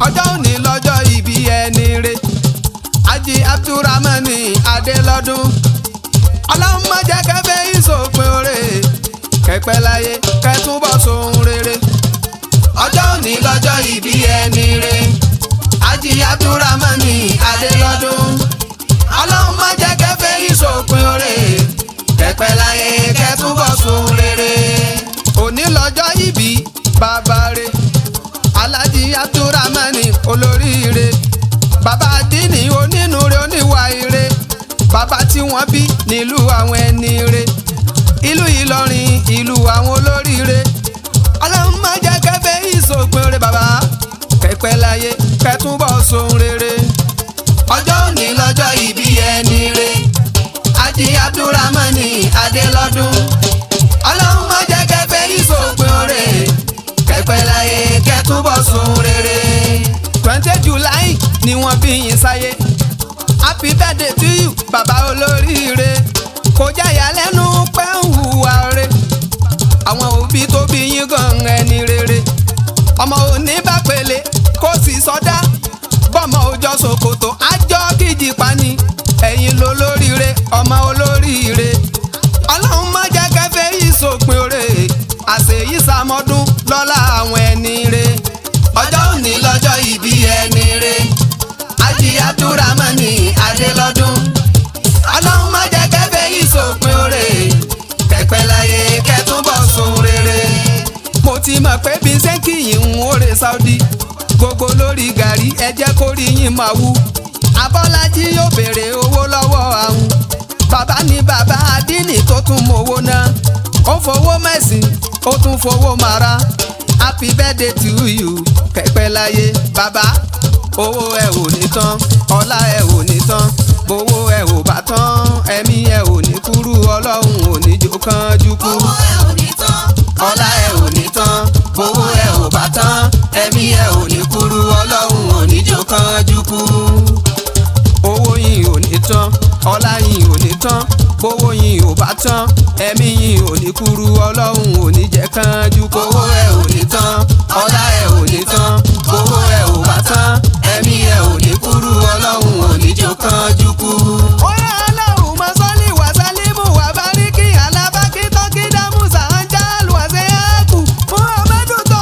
ọjọ́ òní lọ́jọ́ ìbí ẹni re Haji Abdulrahman Adélọ́dún ọlọ́run má jẹ́ kẹ́fẹ́ ìsòpin oore kẹ́pẹ́ láyé kẹ́túbọ̀ sóhun rere ọjọ́ òní lọ́jọ́ ìbí ẹni re Haji Abdulrahman Adélọ́dún ọlọ́run má jẹ́ kẹ́fẹ́ ìsòpin oore kẹ́pẹ́ láyé kẹ́túbọ̀ sóhun rere òní lọ́jọ́ ìbí bàbá re Alhaji Abdulrahman olóríire bàbá àdínì onínúure oníwà ire bàbá tí wọ́n bí nílùú àwọn ẹni re ìlú Ìlọrin ìlú àwọn olóríire ọlọ́run má jẹ́ kẹ́fẹ́ ìsòpin rere bàbá kẹ́pẹ́ láyé kẹ́túbọ̀ sóhun rere ọjọ́ òní lọ́jọ́ ìbí ẹni re Haji Abdulrahman Adélọ́dún ọlọ́run má jẹ́ kẹ́fẹ́ ìsòpin rere kẹ́pẹ́ láyé kẹ́túbọ̀ sóhun rere 20 July ni wọ́n bí yín sáyé happy birthday to you bàbá olóríire kò jáyà lẹ́nu pẹ́ ń hùwà re àwọn òbí tó bí yín gan ẹni rere ọmọ òní bá pèlè kó sì sọdá bọ́mọ òjọ ṣòkòtò àjọ kìjì pani ẹ̀yin lolóríire ọmọ olóríire ọlọ́run má jẹ́ kẹ́fẹ́ yìí sòpin oore àṣeyí sàmọ́dún lọ́lá àwọn ẹni re ọjọ́ òní lọ́jọ́ ìbí ẹni re Haji Abdulrahman Adélọ́dún ọlọ́run má jẹ́ kẹ́fẹ́ yìí sòpin oore kẹ́pẹ́ láyé kẹ́túbọ̀ sóhun rere mo ti mọ̀ pé bí sẹ́ńkì yìí ń wóore Saudi gbogbo lórí gàrí ẹ jẹ́ kó rí yín máa wú Abọ́lájí yóò béèrè owó lọ́wọ́ àwọn bàbá ní bàbá àdínì tó tún mowó náà ó fowó mẹ́sìn ó tún fowó mara happy birthday to you kẹ́pẹ́ láyé bàbá owó ẹ ò ní tán ọlá ẹ ò ní tán bówó ẹ ò bá tán ẹ̀mí ẹ ò ní kúrú ọlọ́run ò ní jó kánjú kú owó ẹ ò ní tán ọlá ẹ ò ní tán bówó ẹ ò bá tán ẹ̀mí ẹ ò ní kúrú ọlọ́run ò ní jó kánjú kú owó yín ò ní tán ọlá yín ò ní tán bówó yín ò bá tán ẹ̀mí yín ò ní kúrú ọlọ́run ò ní jẹ́ kánjú kú owó ẹ ò ní tán ọlá ẹ ò ní tán bówó ẹ ò bá tán ẹ̀mí ẹ ò ní kúrú ọlọ́run ò ní jó kánjú kú. Oya Allahumma salli wa sallimu wa bariki ala baki toki damu sanjalu wa zeyaku Muhammadu to.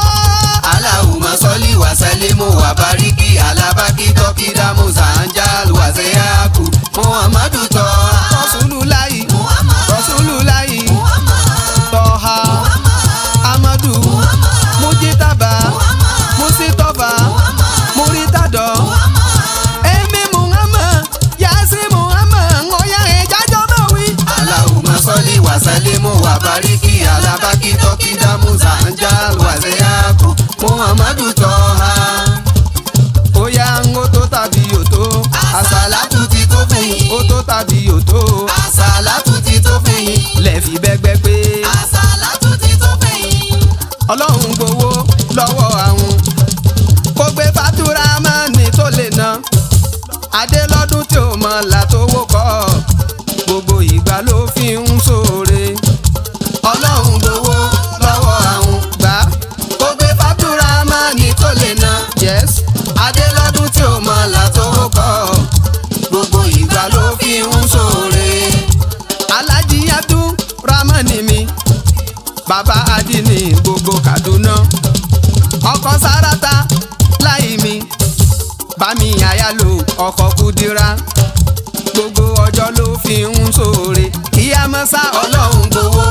Allahumma salli wa sallimu wa bariki ala baki toki damu sanjalu wa zeyaku Muhammadu to. Rasulullahi Rasulullahi Toha Amadu Mujitaba Musitoba Muritado Emi Muhammad Yasi Muhammad Ngoya ejajo mawi Allahumma salli wa sallimu wa bariki ala baki toki damu zanjal wa zeyaku Muhammadu Toha Oya ngo to tàbí òtó àsàlátù ti tó fẹ̀yìn ó tó tàbí òtó àsàlátù ti tó fẹ̀yìn lẹ́ẹ̀fì bẹ́gbẹ́ pé àsàlátù ti tó fẹ̀yìn ọlọ́run gbowó lọ́wọ́ àwọn kó gbé Abdulrahman tó lè ná Adélọ́dún tí ò mọ̀ látówó kọ́ gbogbo ìgbà ló fi ń ṣoore ọlọ́run gbowó lọ́wọ́ àwọn gbà kó gbé Abdulrahman tó lè ná yes Adélọ́dún tí ò mọ̀ látówó kọ́ gbogbo ìgbà ló fi ń ṣoore Alhaji Abdulrahman mi bàbá àdínì gbogbo Kaduna ọkọ Sárátà láì mi bámi àyálò ọkọ Kúdírà gbogbo ọjọ́ ló fi ń ṣoore kíyámọ́sá ọlọ́run gbowó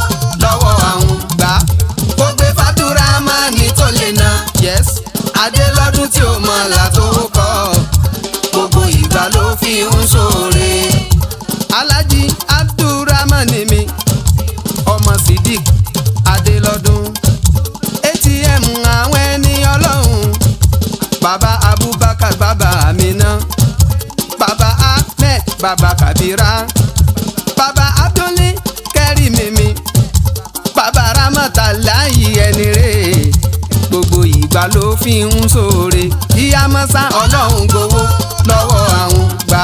lọ́wọ́ àwọn gbà kó gbé Abdulrahman tó lè ná yes Adélọ́dún tí ò mọ̀ látówó kọ́ gbogbo ìgbà ló fi ń ṣoore Alhaji Abdulrahman mi ọmọ Sidik Adélọ́dún ATM àwọn ẹni ọlọ́run bàbá Abubakar bàbá Amina bàbá Ahmed bàbá Kabira bàbá Abdulli Kẹ́rìmí bàbá Ramatalahi ẹni rè gbogbo ìgbà ló fi ń ṣoore kíyámọ́sá ọlọ́run gbowó lọ́wọ́ àwọn gbà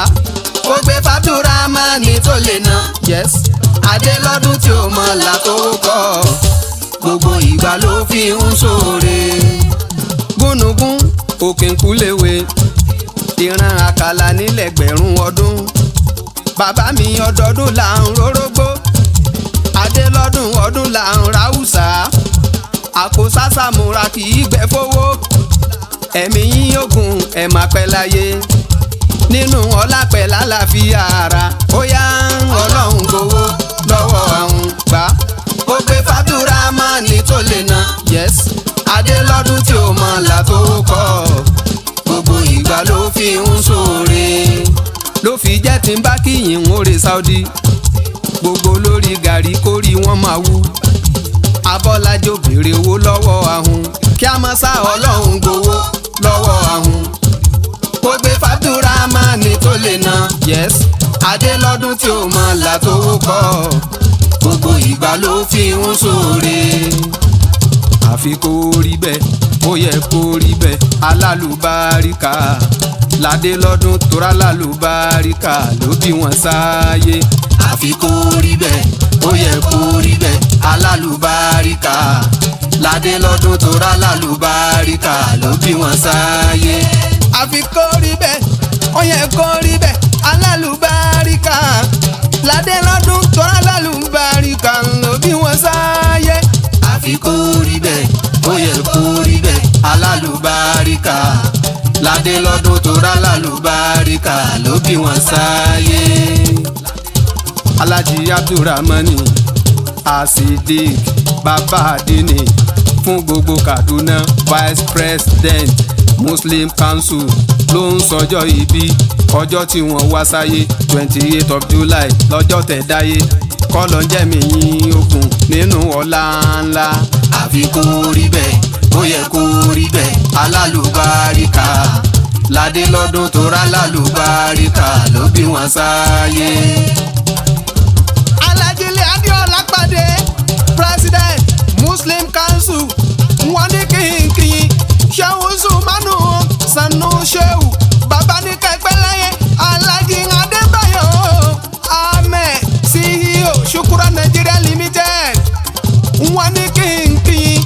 ó gbé Abdulrahman tó lè ná yes Adélọ́dún tí ò mọ̀ látówó kọ́ gbogbo ìgbà ló fi ń ṣoore gúnugún Òkèǹkúléwé ìran àkàlà nílẹ̀gbẹ̀rún ọdún. Bàbá mi ọdọọdún là ń rórógbó, adé lọ́dún ọdún là ń ráwùsà. Àkósásàmúra kì í gbẹ fowó, ẹ̀mí yín ogun ẹ̀ máa pẹ́ láyé. Nínú ọlá pẹ̀ lálàáfíà ara, ó yá Ọlọ́run gbowó lọ́wọ́ àwọn gbà. Ó gbé Fábírámánì tó lè ná, yes. Adé lọ́dún tí ó mọ̀ là tó kọ́, gbogbo ìgbà ló fi ń ṣoore. Ló fi jẹ́ tí ń bá kíyìn ń oore Saudi, gbogbo lórí gàrí kórì wọ́n máa wú. Abọ́lájò béèrè owó lọ́wọ́ ahun, kí a máa sá Ọlọ́run gbowó lọ́wọ́ ahun. Ó gbé Fábírámánì tó lè ná, yes. Adé lọ́dún tí ó mọ̀ là tó kọ́, gbogbo ìgbà ló fi ń ṣoore. Àfi kó rí bẹ́ẹ̀, ó yẹ kó rí bẹ́ẹ̀. Alálùbáríkà ládé lọ́dún torá lálùbáríkà ló bí wọn sáyé. Àfi kó rí bẹ́ẹ̀, ó yẹ kó rí bẹ́ẹ̀. Alálùbáríkà ládé lọ́dún torá lálùbáríkà ló bí wọn sáyé. Àfi kó rí bẹ́ẹ̀, ó yẹ kó rí bẹ́ẹ̀. Alálùbáríkà ládé lọ́dún torá lálùbáríkà ló bí wọn sáyé. Àfi kó rí bẹ́ẹ̀, ó yẹ kó rí bẹ́ẹ̀. Alálùbáríkà ládé lọ́dún torá lálùbáríkà ló bí wọn sáyé. Alájì Abdulrahmani Asidik bàbá àdínì fún gbogbo Kaduna, Vice President Muslim Council ló ń sọjọ́ ìbí. Ọjọ́ tí wọ́n wá sáyé 28 of July lọ́jọ́ tẹ̀ dáyé. Kọ́lọ̀ ń jẹ́mi yín ogun nínú ọlá ńlá. Àfi kó rí bẹ́ẹ̀, ó yẹ kó rí bẹ́ẹ̀. Alálùbáríkà ládé lọ́dún torá lálùbáríkà ló bí wọn sáyé. Alájílẹ̀ Adéọlá pàdé President Muslim Council, wọ́n ní kínkín Ṣẹ́hù Zumanu Sanu Ṣẹ́hù bàbá ní kẹgbẹ́ láyé. Alájí Adébáyọ̀ Ahmed CEO Shukura Nigeria Limited, wọ́n ní kínkín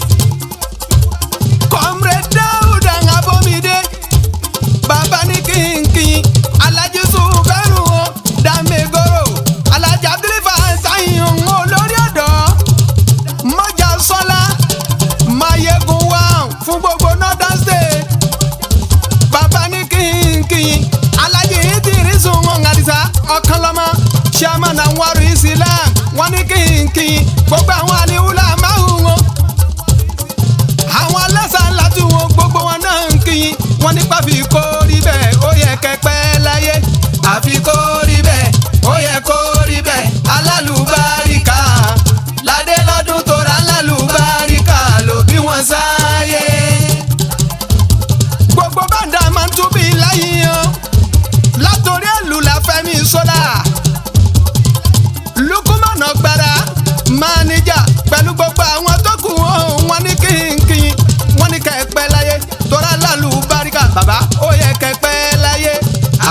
Comrade Dáúdà Abomide bàbá ní kínkín Alájí Zubairu Dàmégoro, Alájí Abdulfatai olórí ọ̀dọ́ Mọ́jà Sọ́lá Mayegun wá fún gbogbo Northern State. Bàbá ní kínkín Alájí Idrisu Àdìsá Ọ̀kanlọ́mọ Chairman Anwaru Islam, wọ́n ní kínkín gbogbo àwọn àníwúlà máhùn wọn. Àwọn alẹ́sà láti wọn gbogbo wọn náà ń kíyìn, wọ́n ní pàfi kó rí bẹ́ẹ̀, ó yẹ kẹ́pẹ́ láyé. Àfi kó rí bẹ́ẹ̀, ó yẹ kó rí bẹ́ẹ̀. Alálùbáríkà ládé lọ́dún torá lálùbáríkà ló bí wọn sáyé. Gbogbo bàdà máa ń túbí láyé yan, látòrí èlù la Fẹ́mi Sọ́lá, Lukumana Gbara máníjà pẹ̀lú gbogbo àwọn tó kù wọn ní kínkín, wọ́n ní kẹ́pẹ́ láyé torá lálùbáríkà bàbá ó yẹ kẹ́pẹ́ láyé.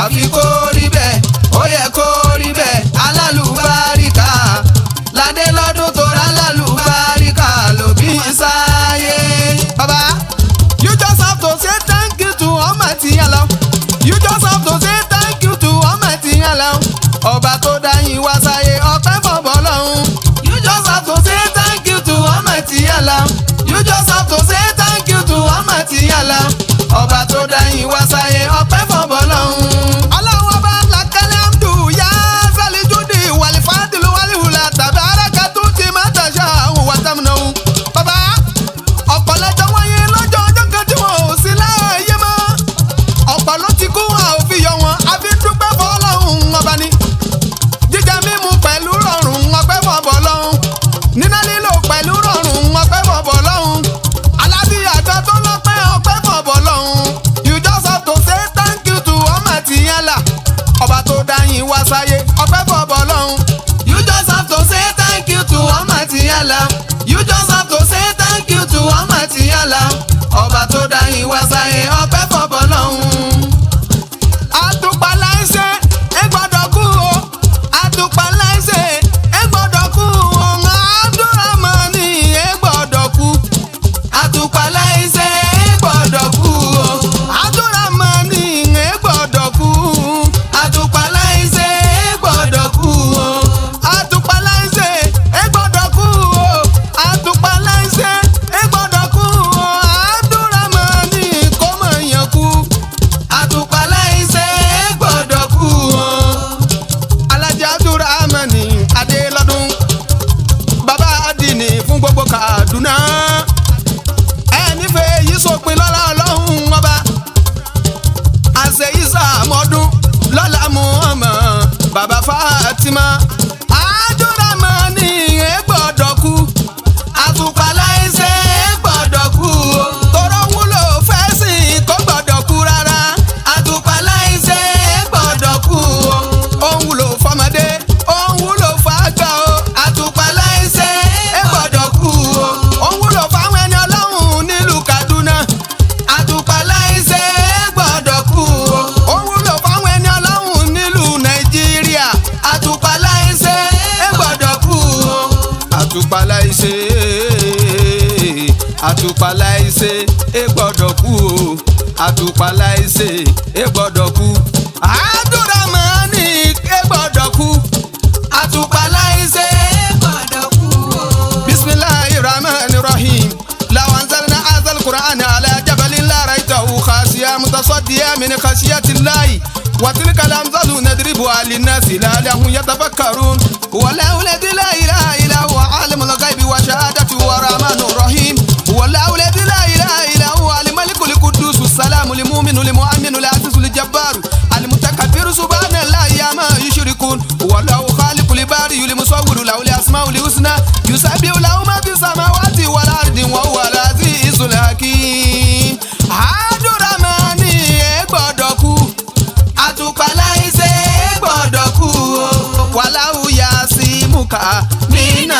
Àfi kó rí bẹ́ẹ̀, ó yẹ kó rí bẹ́ẹ̀. Alálùbáríkà ládé lọ́dún torá lálùbáríkà ló bí wọn sáyé. Bàbá, you just have to say thank you to Almighty Allah. You just have to say thank you to Almighty Allah. Ọba tó dá yín wá sáyé ọpẹ́ fọ́bọ́ lọ́hùn. You just have to say thank you to Almighty Allah. You just have to say thank you to Almighty Allah. Ọba tó dá yín wá sáyé ọpẹ́ fọ́bọ́ lọ́hùn. Ọlọ́run ọba làkàlẹ̀ àmdù yá sálí júdì wàlífàdìlú wàlíhùlà tàbí arákàtú ti máa tàṣà àwọn wàtàmùnà. Bàbá, ọ̀pọ̀lọpọ̀ wáyé lọ́jọ́ ọjọ́ kan tí wọ́n ò sí láàyè mọ́. Ọ̀pọ̀ ló ti kú a ò fi yọ wọn, a fi dúpẹ́ fọ́lọ́hun ọba ni. Jíjẹ mímu pẹ̀lú rọrùn ọpẹ́ fọ́bọ́ lọ́hùn. Níná lílò pẹ̀lú rọrùn ọpẹ́ fọ́bọ́ lọ́hùn. Alábíyà kan tó lọ́pẹ́ ọpẹ́ fọ́bọ́ lọ́hùn. You just have to say thank you to Almighty Allah. Ọba tó dá yín wá sáyé ọpẹ́ fọ́bọ́ lọ́hùn. You just have to say thank you to Almighty Allah. You just have to say thank you to Almighty Allah. Ọba tó dá yín wá sáyé ọpẹ́ fọ́bọ́ lọ́hùn. Àtùpà láìsẹ̀ ẹ gbọ́dọ̀ kú o. Àtùpà láìsẹ̀ ẹ gbọ́dọ̀ kú o. Abdulrahmani ẹ gbọ́dọ̀ kú. Àtùpà láìsẹ̀ ẹ gbọ́dọ̀ kú o. àtùpà láìṣe é gbọ́dọ̀ kú o àtùpà láìṣe é gbọ́dọ̀ kú Abdulrahmani é gbọ́dọ̀ kú àtùpà láìṣe é gbọ́dọ̀ kú o. Bismillahir Rahmanir Rahim. Law anzalna hadhal Qur'ana ala jabalin la ra'aytahu khashi'an mutasaddian min khashiyatillahi wa tilka al-amthalu nadribuha lin-nasi la'allahum yatafakkarun. Wallahu la ilaha illa huwa alimul ghaibi wa shahadati wa rahmanur rahim. Wallahu la ilaha illa huwa al-malikul quddus as-salamu al-mu'minu al-mu'minu al-azizu al-jabbaru al-mutakabbiru subhanallahi amma yushrikun. Wallahu khaliqul bari al-musawwiru lahu al-asma'ul husna yusabbihu lahu ma fis samawati wal ardi wa huwa al-azizul hakim. Abdulrahmani é gbọ́dọ̀ kú àtùpà láìṣe é gbọ́dọ̀ kú o. Wallahu yasimuka mina